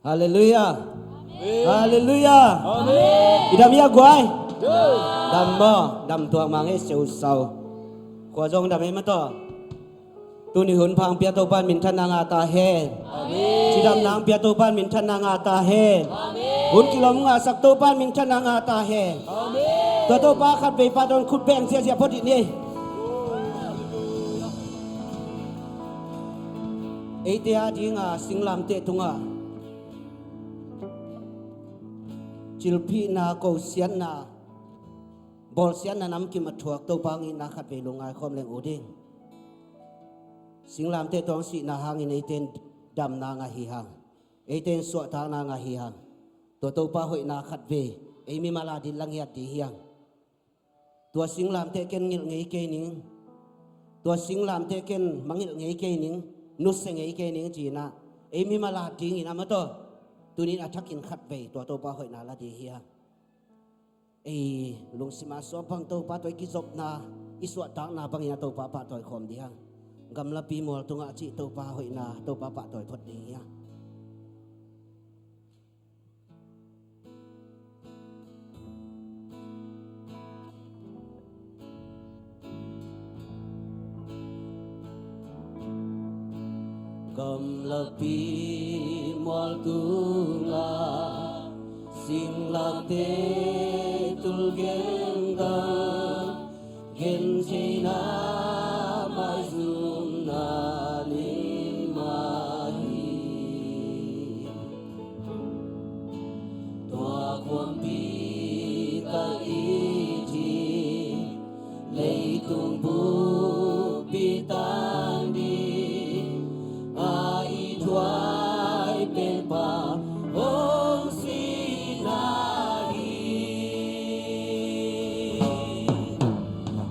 Hallelujah. Hallelujah. Idam ya guai. Dam mo, dam tuang mange siu sau. Kwa jong dam em to. Tu ni hun phang pia to ban min than nga ta he. Chi dam nang pia to ban min than nga ta he. Hun kilom nga sak to ban min than nga ta he. To to pa khat pe pa don khut beng sia sia phot ni. Eitia dinga singlam te tunga. Chilpi na ko sian na bol sian na nam ki ma thuak to pangi na khat ve lungai khom leng oding singlam te tong si na hang in eten dam na nga hi hang eten so ta na nga hi hang to pa hoi na khat ve ei mi mala din lang ya ti hiang tua singlam te ken ngil ngei ke ning tua singlam te ken mangil ngei ke ning nu se ngei ke ning ji na ei mi mala ding ina ma to tunin atakin khat ve to pa hoi na la di hiang lung sima so pang to pa toy ki zop na iswa tang na bang ya to pa toy khom di hang gam la pi mol tunga chi to pa hoi na to pa toy phot di ya gam la pi mol tunga sing lam te tul genga gen china mai zum na ni mai tua kwam pi ta i ji lei tung bu pi tan di ai thuai pen pa ong si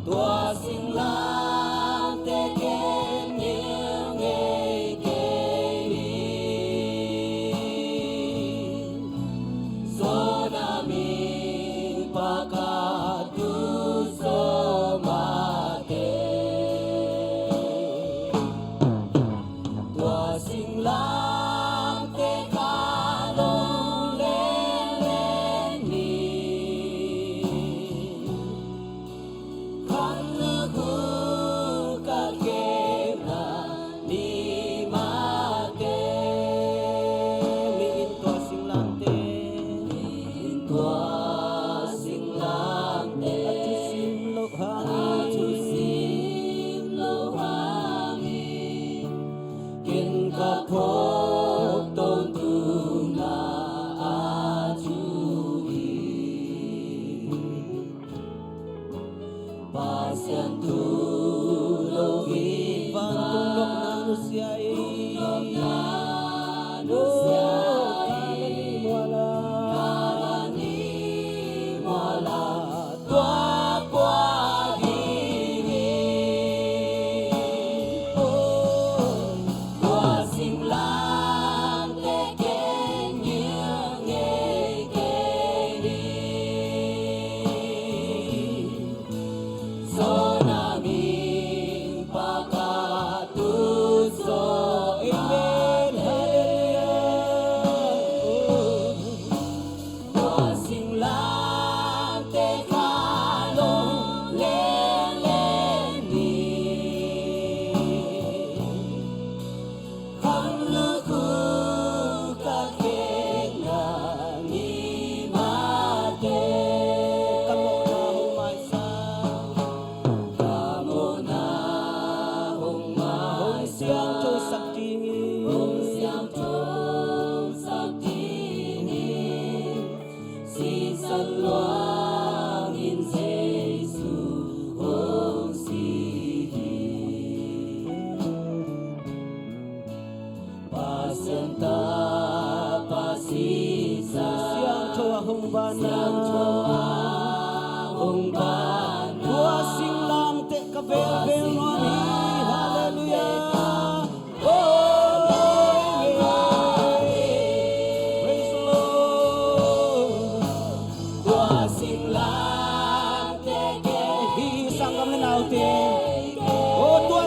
tua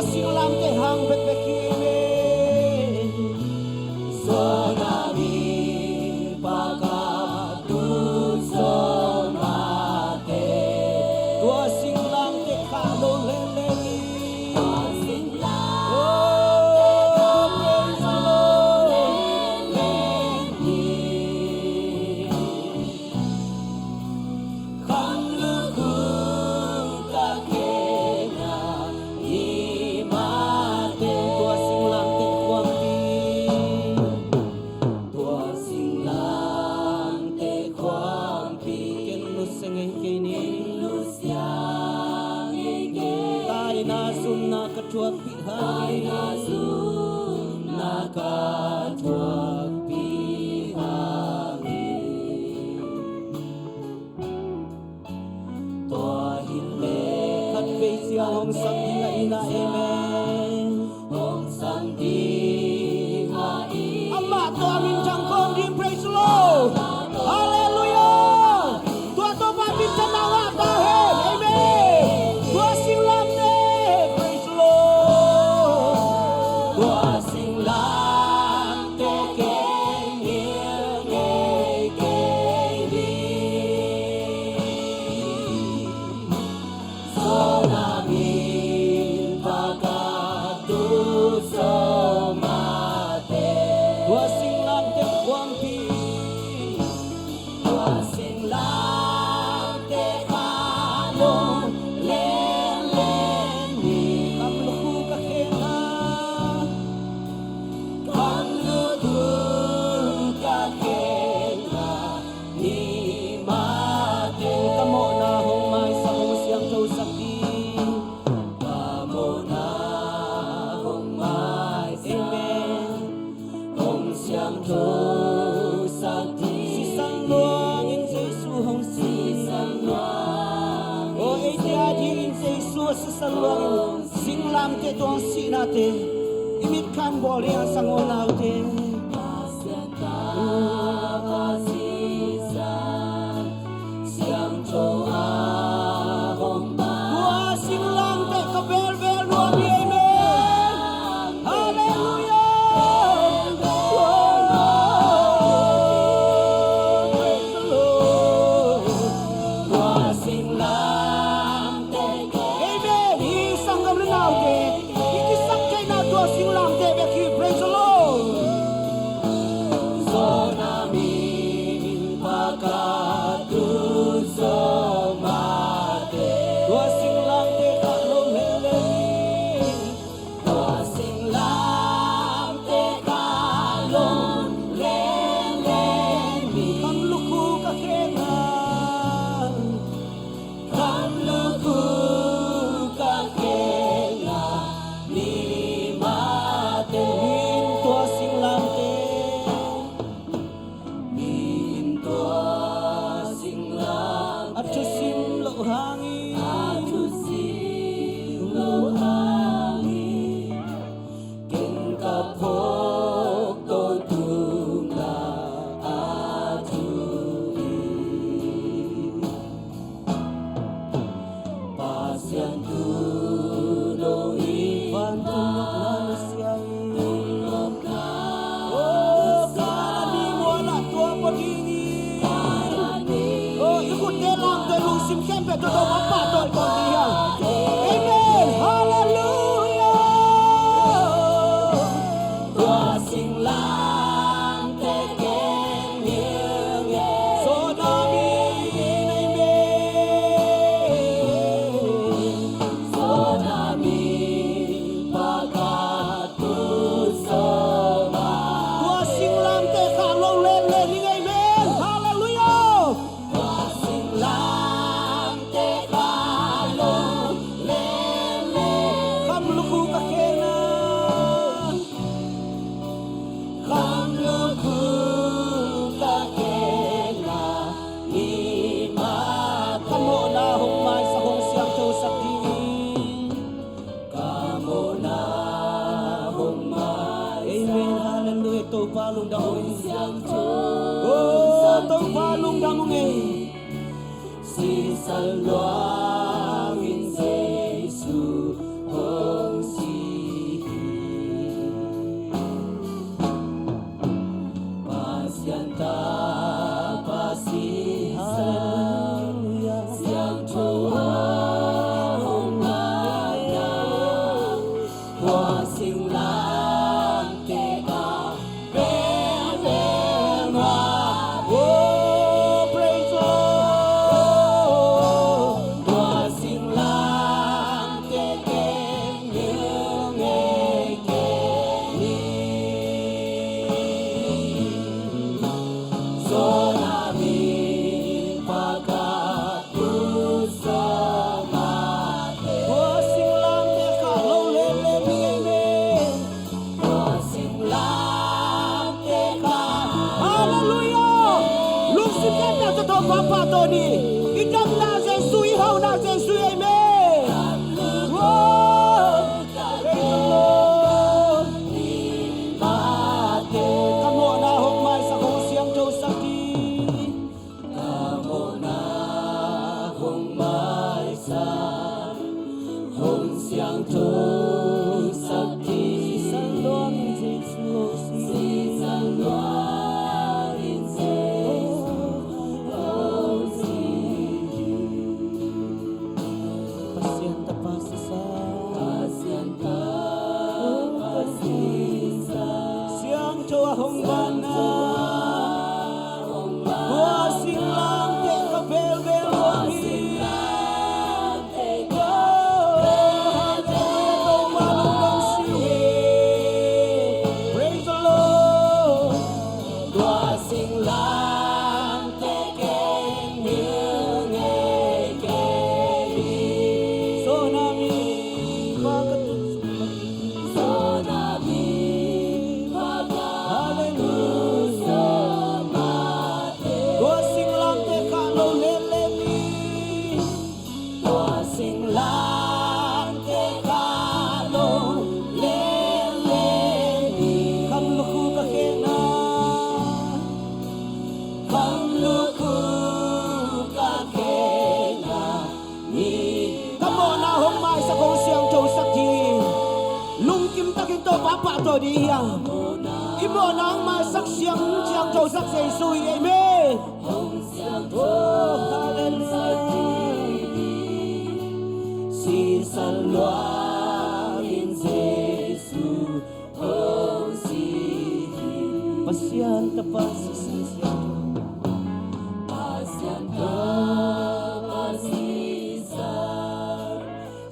silam te hang bet bekime tuak pihani nakatuak pihani tua hile kan be siang hong sang ina ina amen hong sang ina amma to amin chang kong dim praise the Lord hallelujah tua to pa bin tanawa ta he amen tua sing lam ne praise the Lord tua sing lam te ke nghiêng nghe ke đi so na min pa ka tu so ma te tua sing lam te quang pi tua sing lam te ka long len len ni kam lu ku ka kena kam lu ku ka kena ni ma te kamo na hong mai sa hong siang thâu sakti kamo na hong mai amen hong siang thâu sakti si sang luang in Giêsu hong si sang luang o ai te a di in Giêsu si sang luang sing lam te tuang si na te imit kan bol yang sang o nau te siang thâu a hong ba tua sing lam te ka bel bel luang ni amen hallelujah praise the Lord tua sing lam te amen hi sang gam nau te iki sang kai na tua sing lam te be ki praise the Lord so na min pa ka tu so ma te tua sing lam te ka lo le le tua sing lam te ka lo le le ni kam lu ku ka kena kam lu ku ka kena ni ma te min tua sing lam te min tua sing lam atu sim lo hangi atu sim lo hangi ken ka phok to tu na atu pasian tu lo i van tu na siai tulok na oh karani wala tua podini oh ikut delang de lusim kempe to do mapa to kon dia amen hallelujah tua sing lam te ken nghiêng so na min amen so na min pa ka tu so ma tua sing lam te ka lo len len ni amen hallelujah tua sing lam te ka lo len len kam lu ku ka kena kam lu ku ka kena ni ma kamo na hong mai sa hong siang thâu sakti kamo na hong mai amen hallelujah to palung dang siang thâu oh to palung dang si san luang in Giêsu hong si pasian ta pasihan siang thâu a hong mai na tua sing lam te ka bel bel ma oh praise the Lord tua to to papa to ni idam na Jesu ihaw na Jesu amen oh praise the Lord mate kamo na hong mai sa kong siyang Diyos sakti kamo na hong mai sa kong siyang Diyos sakti San Luang Jesu San Luang Jesu Pasyenta pasisa Pasyenta pasisa Siyang Diyos hong bana Buasing lang te kabel-bel Buasing lang te Praise the Lord Buasing lang te ken yung ekeli So namin pagkatutsumat So namin pagkatutsumat Buasing lang te kalo lelemi Buasing lang te kalo lelemi Kamluku ka kena Kamluku ka kena ni Kamo na hong mai sa kong siyang Diyos sakti Lungkim takin to papa to diya Imo na ang masak siyang Diyos sak sa Isuy amen Oh hallelujah Si San Luang Jesu oh si Pasyanta pasisa Pasyanta pasisa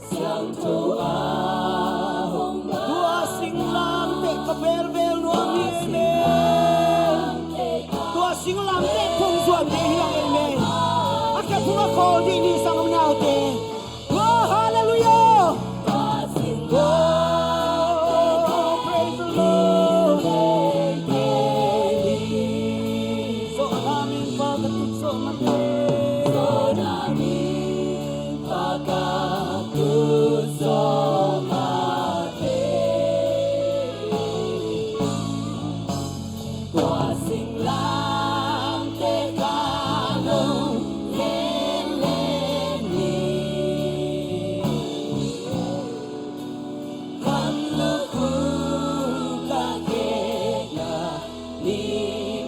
Siyang Dua hong Duasing lang te kaberbel nuang yene Duasing lang te pung suan te hiyang amen Akat pung ako di ni sang amnaw te Oh hallelujah Oh praise the Lord So namin pagkatutso mate So namin pagkatutso mate Buasing lang te kanong leleni Kanluku ka kena ni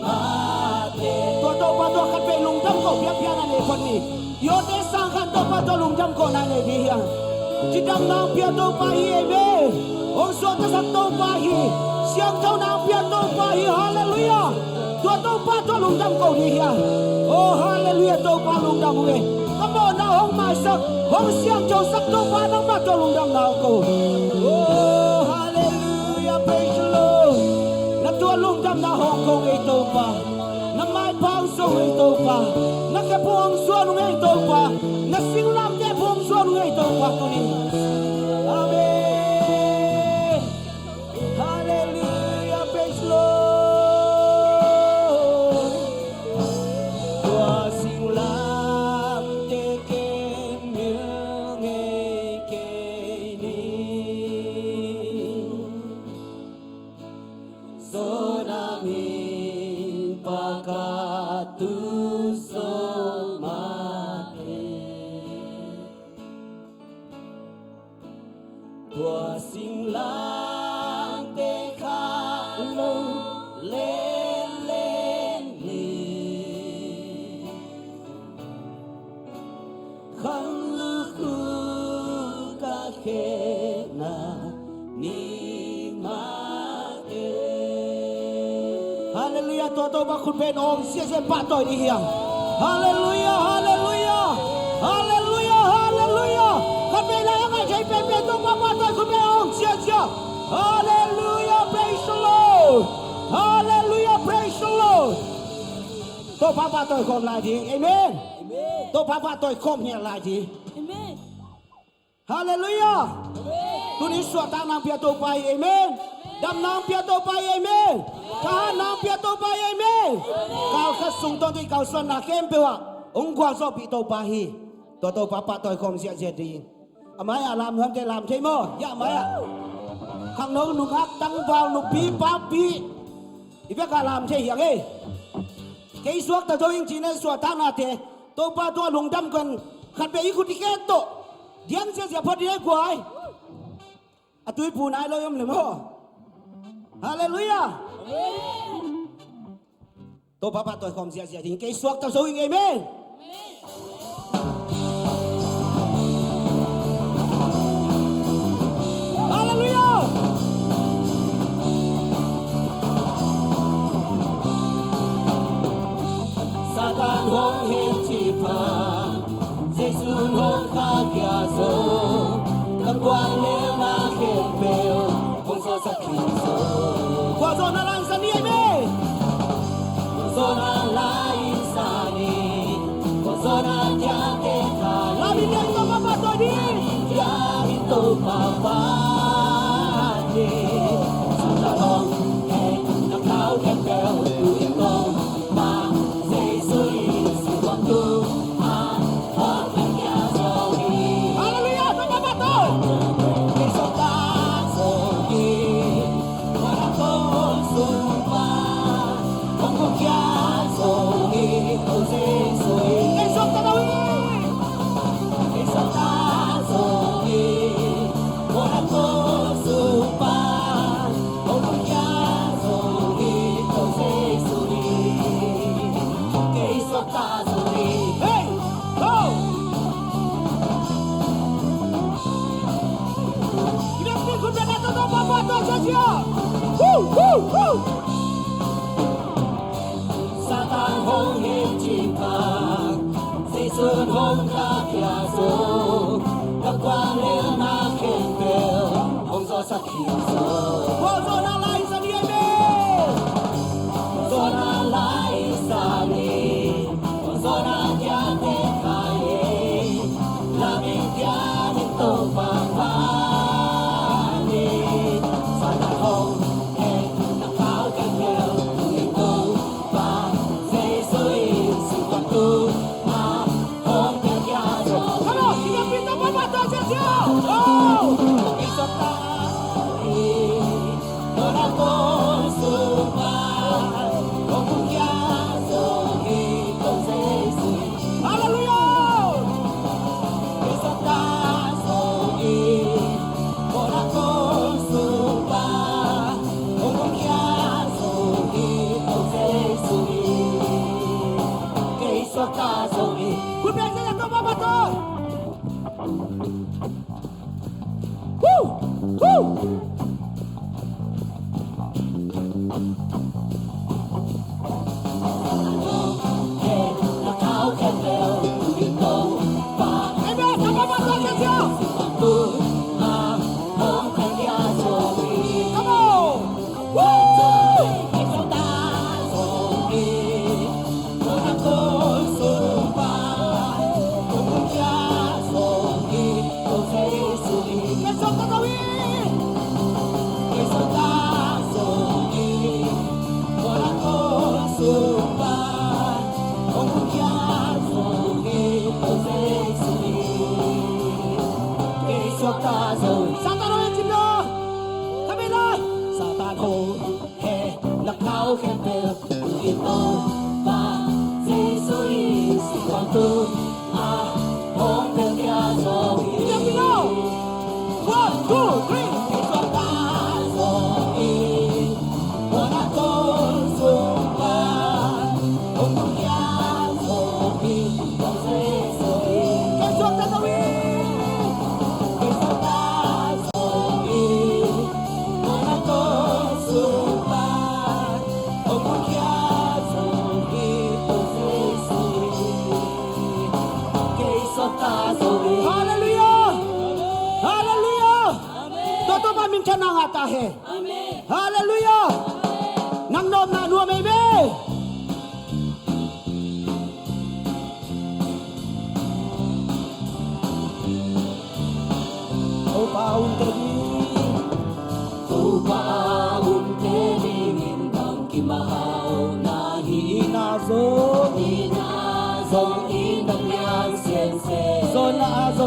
mate Toto pato kan pe lungdam ko pian-pianan le kon ni Yo te sang kan to pato lungdam ko na le dia Jidam nang pian to pahi ebe Ong so ta sak to pahi Siang tau nang pian to pahi hallelujah Toto pato lungdam ko dia Oh hallelujah to pa lungdam we Kamo na hong masak Hong siang tau sak to pa nang pato lungdam na ko Oh hallelujah praise the Lord Natualong dam na Hong Kong ito pa Na may pangsong ito pa Nakapuang suan ng ito pa Nasinglam niya puang suan ng ito pa Kunin Amen Hallelujah praise the Lord Tuasing lam teken myung ekeni So namin pagkatuso mate Tuasing lang te kalo leleni Kanluku ka kena ni mate Hallelujah Toto ba kun pen ong sia sia patoy di hiang Hallelujah Hallelujah Hallelujah Hallelujah Kami lang ay jay pen pen to patoy kun pen ong sia sia Hallelujah praise the Lord Hallelujah praise the Lord To patoy kom lai di amen To patoy kom hier lai di Amen. Hallelujah Tu ni suat tanang pia to pai amen ดำน้ำเปียโตไปเอเมข้าน้ำเปียโตไปเอเมก้าวขัดสุงตอนที่ก้าวส่วนนักเข้มเปียวองค์กวางสอบปีโตไปฮีตัวโตปะปะตัวคมเสียเจดีอามายอารามทำใจลามใช่มั้ยยะมายข้างโน้นนุกฮักตั้งวาวนุปีป้าปีอีเบกอารามใช่ยังไงเกี่ยสวกแต่ตัวเองจีนสวดท่านาเตตัวป้าตัวลงดำกันขัดไปอีกคนที่แก่โตเดียนเสียพอดีกว่าอะตุยปูนายเรายมเลยมั้งฮาเลลูยาตัวป้าตัวคมเสียจริงเกี่ยสวกแต่ตัวเองเอเมนฮาเลลูยาซาตานหงเห็นชีพาเจสุนหงข้าแก่โซกังวานเลวนาเข็มเปลวคงโซสักขีโซกว่าโซนาลังสันนี่เมโซนาลายสานีกว่าโซนาจาเกตาลาบินยังตัวมาตัวนี้ยาบิโตปาปานีสัตว์หงแห่งนักข่าวแก่เปลวดูยังโตมาเจสุยสิวันดูSatan hong hiệp chìm phàng Dì xuân hong khá khía dô Các quan lên na khen bèo Hong gió sắc khía dô Vô dô na lai sa đi mê Dô na lai sa đi Dô na kia tê khai La mình kia mình tô vàng vàng đi Satan hong Hallelujah. Nang nom na nuwa may be. O paun tadi. O paun.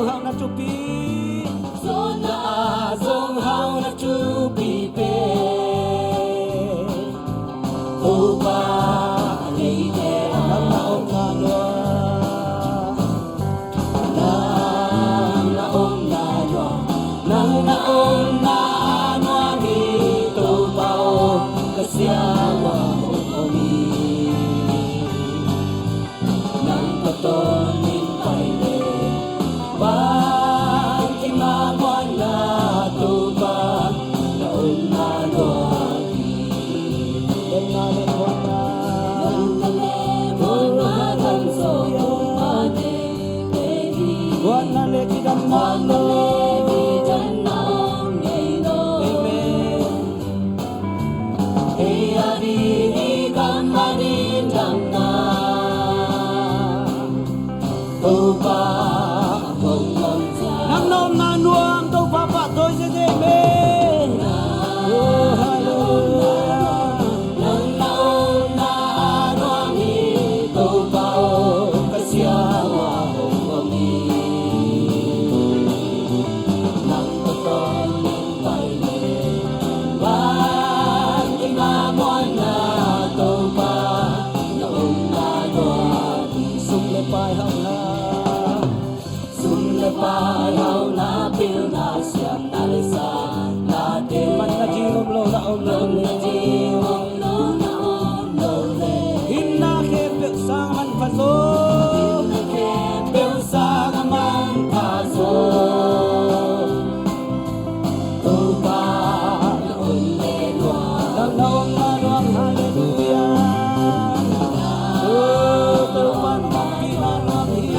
zong hao na chupi zong hao na chupi pe upa ni de nam na om na lo nang na om na no ni to bao kasiawa omi nang patonin pai le bang imawan na to ba na om na no na le wana kan so ma de baby wana le kidam na lo nang nom na nuông tâu pha pha tôi sẽ dễ mê oh hallelujah nang naon na nuông hi tâu pha o kasiawa omi nang paton min pai le ban imamon na tâu pha naon na nuông sung le pai hao na pai hao na pil na siam na le sa na de man na ji om lo na om lo le hin na khe pe sang man pha zo hin na khe pe sang man pha zo tu pa na om le lo na om na lo hallelujah oh tu man na pi na na hi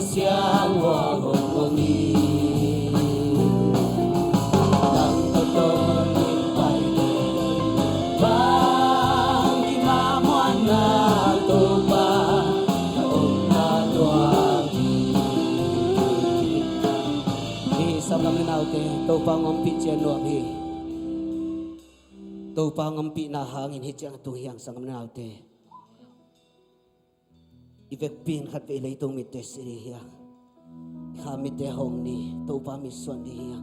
kasihan wag umungi. Ang totonin paito bang ginamuan na tuba kaong natuang isam lang naute tupa ngompi chen nuam hi tupa ngompi na hangin hi chang tuhiyang sang naute ivek pin khat ve lei tung mi te siri hiya kha mi te hong ni tupa mi suan di hiya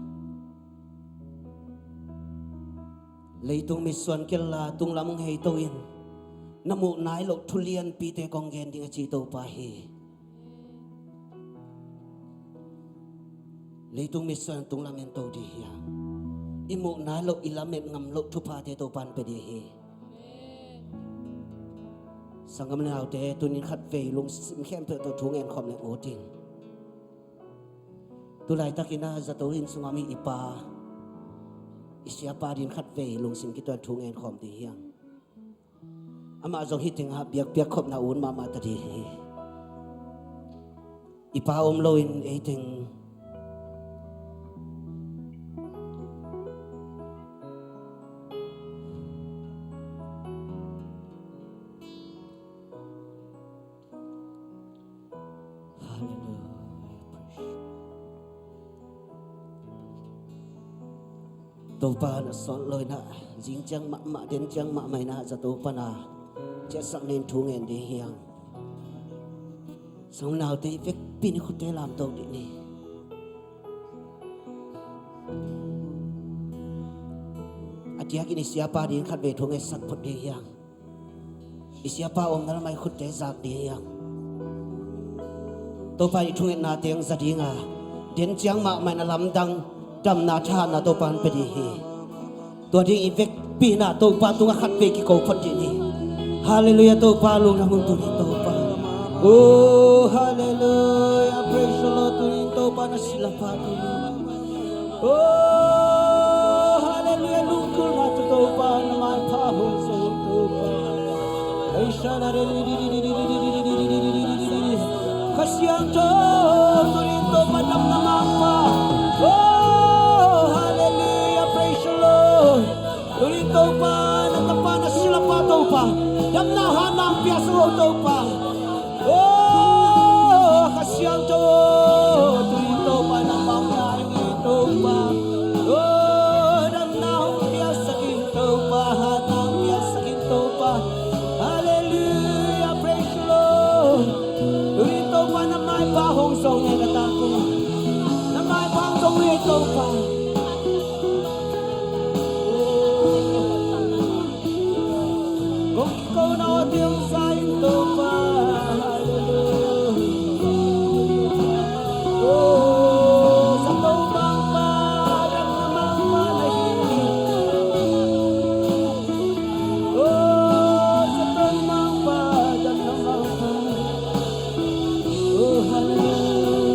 lei tung mi suan kella tung lamung hei to in namu nai lok thulian pi te kong gen ding chi tupa hi lei tung mi suan tung lam en to di hiya imu nai lok ilamet ngam lok thu pa te to pan pe di hi sangam na te tunin khat ve lung sim khem pe to thung en khom le oting tu lai takina za to in sungami ipa isya pa din khat ve lung sim ki to thung en khom ti hiang ama jong hiting ha biak biak khop na un ma ma ta di ipa om lo in eting tô pa na son loi na jing chang ma den chang ma mai na za tô pa na che sang nên thu nghen de hiang song nào te vek pin khu te lam to di ni atia ki ni siapa din khat ve thu nge sak phot de hiang isiapa om na mai khut te zak de hiang tô pa thu nghen na teng za dinga den chang ma mai na lam dang dam na tha na to pan pe di hi to ding ivek pi na to pa tu khat pe ki ko phot di ni hallelujah to pa lu na mung tu ni to pa oh hallelujah praise the Lord tu ni to pa na sila pa tu ni oh hallelujah lu ku na to pa na mai pa hu so to pa ai sha la re di kasiang to tu ni to pa dam na ma pa Tulito pa, natapa na sila pa to pa. Dam na hanang piaso to pa. Oh, kasyang to. Tulito pa na mangyaring ito pa. Oh, dam na hong piasakin to pa. Hanang piasakin to pa. Hallelujah, praise the Lord. Tulito pa na may bahong song na katako. Na may bahong song ito pa. Tiếng say tô pa oh sa tô mang pa đang na mang pa na hi oh sa tô mang pa đang na mang pa oh hallelujah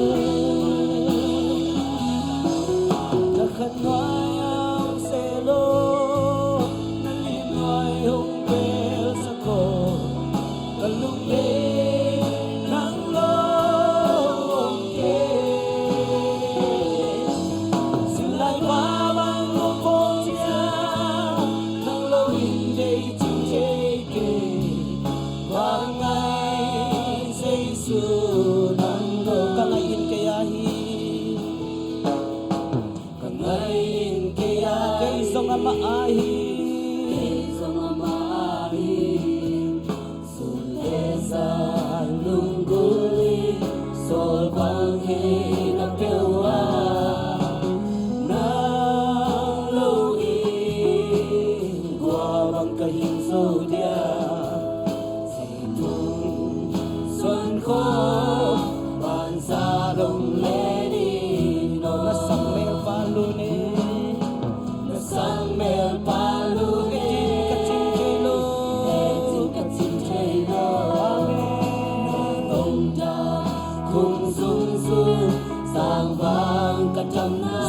na khat ngoai ang selo na linoy hong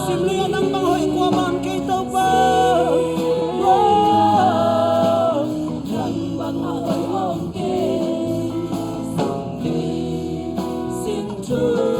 Simlian ang manghoy ko man kay tao pa. Yang manghoy hong kay Simli Sintu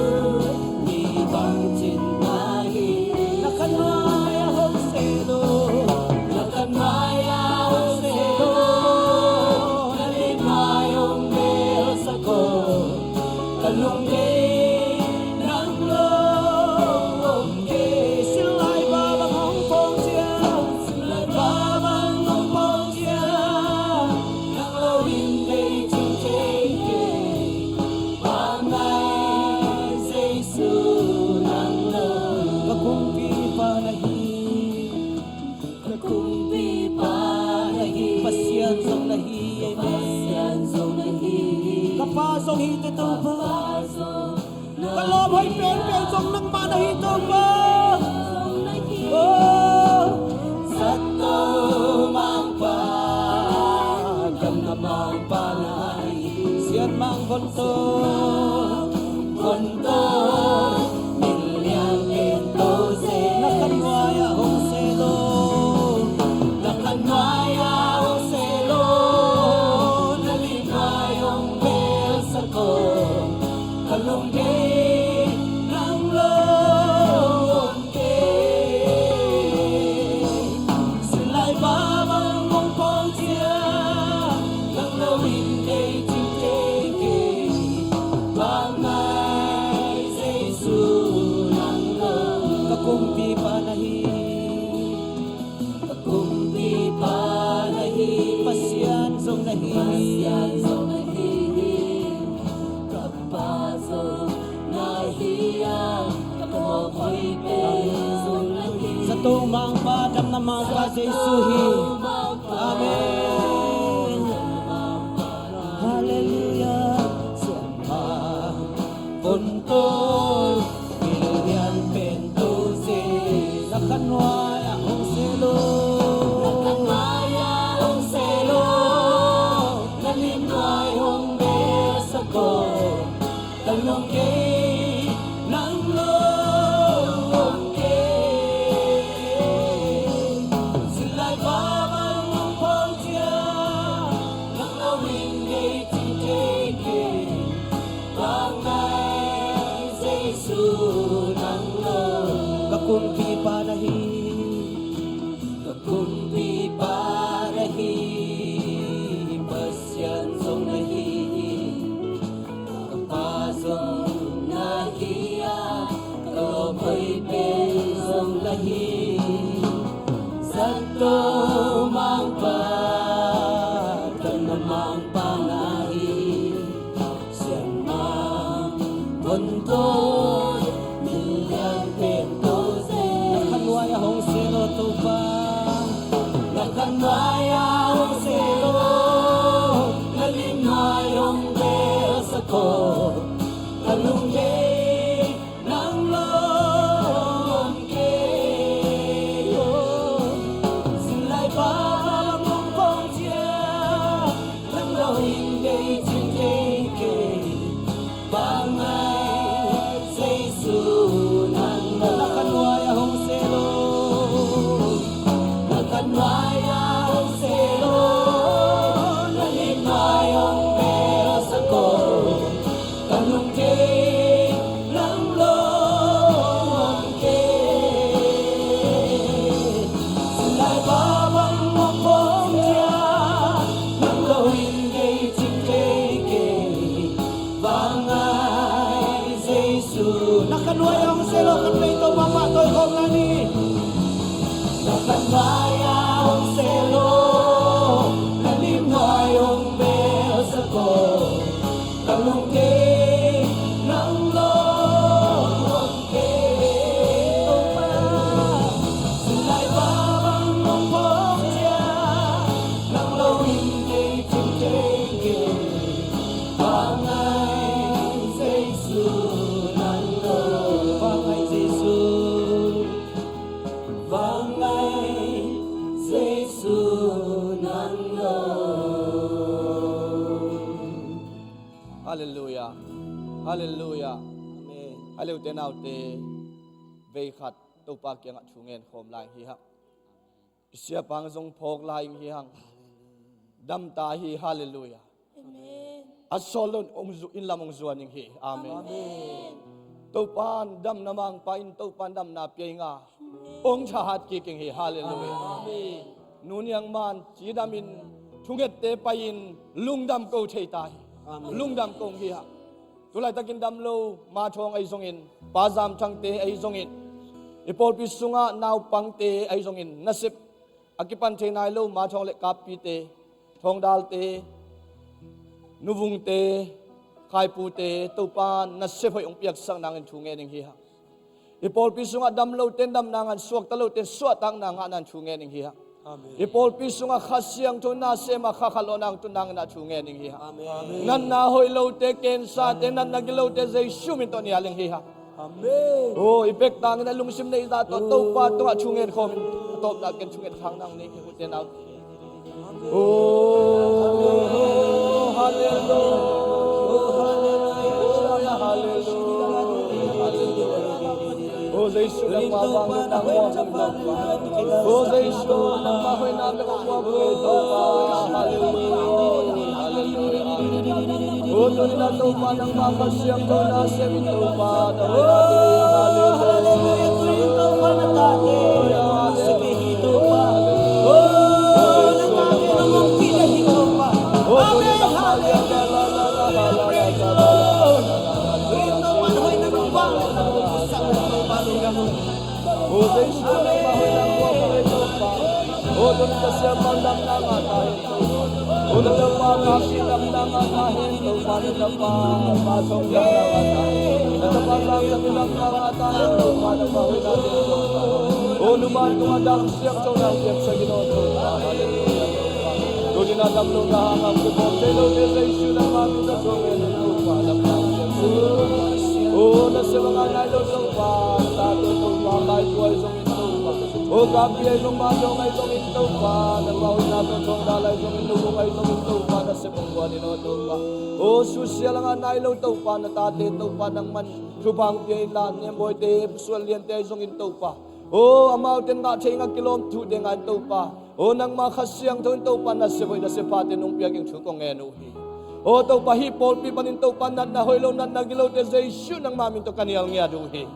ba Kalom hoy pen pen song nang manahito ba Oh Sato mang pa Gam na mang panay Siyan mang konto Milyang pinto se Nakanwaya hong selo Nakanwaya hong selo Nalinayong bel sa ko Kalungge ng loob Sila'y babang mong pongsiya Nang lawin kay ching-ching Bangay sa isu ng loob Kakumpi panahi Pasyan song nahi Sa tumang padam na mga Jesuhi Amen Hallelujah Siyama Puntol Milyan pentusi Nakanwaya hong selo Nakanwaya hong selo Nalinway hong besa ko Talongge ng loob Sila'y babang mong pangsiya Nang lawing kay ching-ching Bangay sa isu ng loob Kakumpi panahi Pasyan song nahi Kapasong nahiya Kalopay pesong lahi Sa tumang patang namang pangahi Siyang mang buntod Milyang pintos Nakanwaya hong selo tupang Nakanwaya hong selo Nalinway hong besa ko Kalungge ng loob Sila'y babang mong pongsiya Nang lawing kay ching-ching Bangay sa isu ng Nakanwaya hong selo Nakanwaya hong selo Nalinway hong besa ko Kalungge ng loob Sila'y babang mong pongsiya Nang lawin kay ching-ching Bangay sa isu Nakanwaya hong selo Kanway ito mamatoy kong nani Nakanwaya hong selo Nalinway hong besa ko Kalungge ng loob Sila'y babang mong pongsiya Nang lawin kay ching-ching Bangay sa isu ng loob Bangay sa isu Bangay sa isu ng loob Hallelujah. Hallelujah. Amen Hallelujah tenaw te Beikhat Tupak yang chungen khom lai hi ha Isya pang zong phok lai hi hang Dam ta hi hallelujah. Amen. Asolon ongzu in lamong zuaning hi. Amen. Tupan dam namang pain tupan dam na pienga. Ong chahat kiking hi hallelujah. Amen Nunyang man chidamin thunget te pain lungdam ko cheitai. Lungdam kong hi ha Tulay takin damlo machong ay zongin Pazam chang te ay zongin Ipol pisunga naw pang te ay zongin Nasip Akipan te nailo machong le kapi te Thongdal te Nuvung te Kaipu te Tupan nasip hoy piyak sang nangin chungen ng hiha Ipol pisunga damlo ten dam nangan suwak talo ten suwat ang nangan chungen ng hiha Ipol pisunga khasyang to na sema khakalonang tunang na chungen ning hiha. Nan na hoilo te kensa te nan nagilo te zay shumin to ni aling hiha. Amen. Oh, ipek tang na lungsim na ita to pa to chungen khom to ta ken chungen khang nang ni ku te na. Oh, hallelujah. Hallelujah. Oh, zay shumang mabang na mo. Oh, zay shumang mahoy na me ko mo to pa. Hallelujah. Hallelujah. Oh, to ni na to pa nang makasyang to na semi to pa. Hallelujah. Tuloy to pa na tate. Sige hito pa. Oh, natake naman pila hito pa. Amen. Hallelujah. Praise the Lord. Tuloy to pa na hoy na rumbang. Sa mga balungan mo. Oh, zay shumang mahoy na mo to pa. Oh, to ni kasyang mandang na matayin to. Oh, to na pa kapilang na matayin to. Paano na pa pasong na matayin. Natapalang sa bilang na matayin to. Paano mahoy natin to pa. Oh, luman tumadang siyak to na siyak sa Ginoo to pa. Hallelujah to pa. Doon dinadamlo na hanggang kupong. Telo desisyon na mami sa sungin to pa. Damdang siyak sa Ginoo. Oh, nasa mga nailo to pa. Tato to pa. Kahit buhay sungin to pa. Oh, kapi ay lumadong ay sungin to pa. Nagbahoy nato tong dalay sungin to pa. Ay sungin to pa. Nasa pangbuhan nino to pa. Oh, susya lang ang nailo to pa. Natate to pa ng man. Subang piyay lan. Nemboy te. Suwalyan te ay sungin to pa. Oh, amaw ten nga chay nga kilom tu de nga to pa. Oh, nang makasyang to pa. Nasiboy na sipatin nung piyaging sukong enuhi. O to pahipol pi panin to panat na hoylo nan nagilaw te zesyu nang mamin to kaniyal nga duhi.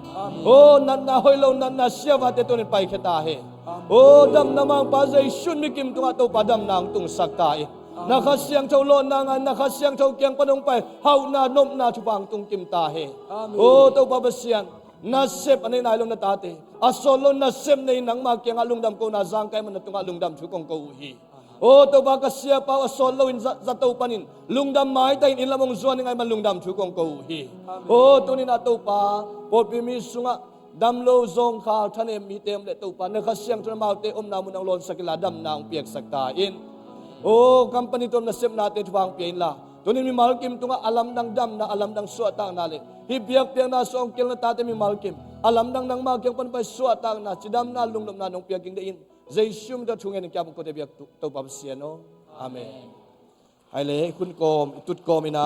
O nan na hoylo nan na siya vate to ni pai ketahe. O dam namang pa zesyu mikim to ato padam nang tung saktae. Nakasyang to lo nang nakasyang to kyang panong pai hau na nom na chupang tung kim tahe. O to babasyan nasep anay na ilong natate. Asolo nasep na inang makyang alungdam ko na zangkay man na tung alungdam chukong ko uhi. O to baka siya pa solo in za to panin lungdam mai tay ilamong zuan ngay malungdam chukong ko hi. O to ni na to pa po pimisunga damlo zong ka thane mitem le to pa nakasyang to maute na mo nang lon sa kiladam na ang piyak saktain. O company to na sip natin tuwang piyan la. To ni mi malkim to nga alam ng dam na alam ng suatang nali. Hibiyak piyak na so ang kil na tate mi malkim. Alam ng magyang panpay suatang na sidam na lungdam na nung piyaking dain. Zay siyum da chungen ng kyabong ko te biyak to pabsiano. Amen. Ay le kun kom itut kom ina